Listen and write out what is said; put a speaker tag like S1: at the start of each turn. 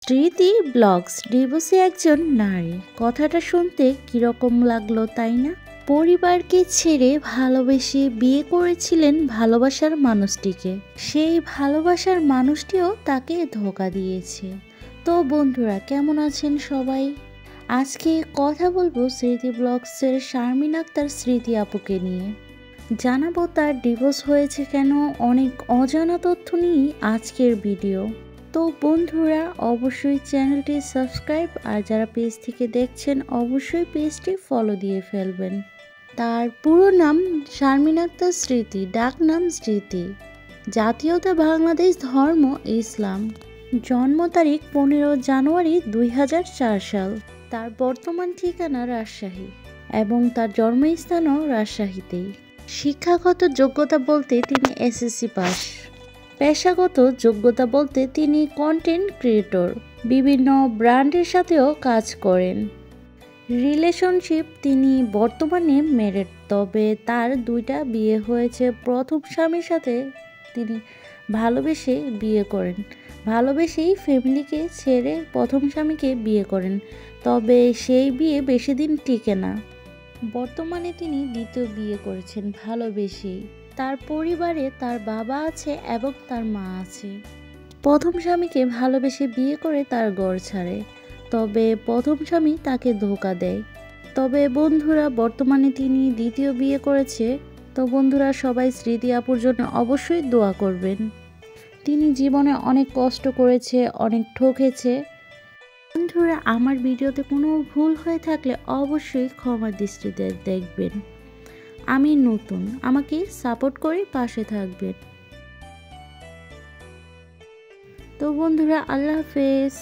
S1: স্মৃতি blogs divorcee একজন নারী, কথাটা শুনতে কিরকম লাগলো তাই না? পরিবারকে ছেড়ে ভালোবেসে বিয়ে করেছিলেন ভালোবাসার মানুষটিকে, সেই ভালোবাসার মানুষটিও তাকে ধোঁকা দিয়েছে। তো বন্ধুরা, কেমন আছেন সবাই? আজকে কথা বলবো স্মৃতি ব্লগসের শারমিন আক্তার স্মৃতি আপুকে নিয়ে। জানাবো তার ডিভোর্স হয়েছে কেন, অনেক অজানা তথ্য নিয়ে আজকের ভিডিও। তো বন্ধুরা, অবশ্যই চ্যানেলটি সাবস্ক্রাইব, আর যারা পেজ থেকে দেখছেন অবশ্যই পেজটি ফলো দিয়ে ফেলবেন। তার পুরো নাম শারমিন আক্তার স্মৃতি, ডাক নাম স্মৃতি। জাতীয়তা বাংলাদেশ, ধর্ম ইসলাম। জন্ম তারিখ 15 জানুয়ারি 2004 সাল। তার বর্তমান ঠিকানা রাজশাহী এবং তার জন্মস্থানও রাজশাহীতেই। শিক্ষাগত যোগ্যতা বলতে তিনি এসএসসি পাস। পেশাগত যোগ্যতা বলতে তিনি কন্টেন্ট ক্রিয়েটর, বিভিন্ন ব্র্যান্ডের সাথেও কাজ করেন। রিলেশনশিপ, তিনি বর্তমানে ম্যারিড, তবে তার 2টা বিয়ে হয়েছে। প্রথম স্বামীর সাথে তিনি ভালোবেসে বিয়ে করেন, ভালোবেসেই ফ্যামিলিকে ছেড়ে প্রথম স্বামীকে বিয়ে করেন, তবে সেই বিয়ে বেশি দিন টিকে না। বর্তমানে তিনি দ্বিতীয় বিয়ে করেছেন ভালোবেসেই। তার পরিবারে তার বাবা আছে এবং তার মা আছে। প্রথম স্বামীকে ভালোবেসে বিয়ে করে তার ঘর ছাড়ে, তবে প্রথম স্বামী তাকে ধোঁকা দেয়। তবে বন্ধুরা, বর্তমানে তিনি দ্বিতীয় বিয়ে করেছে। তো বন্ধুরা, সবাই স্মৃতি আপুর জন্য অবশ্যই দোয়া করবেন। তিনি জীবনে অনেক কষ্ট করেছে, অনেক ঠকেছে। বন্ধুরা, আমার ভিডিওতে কোনো ভুল হয়ে থাকলে অবশ্যই ক্ষমার দৃষ্টিতে দেখবেন। আমি নতুন, আমাকে সাপোর্ট করে পাশে থাকবেন। তো বন্ধুরা, আল্লাহ হাফেজ।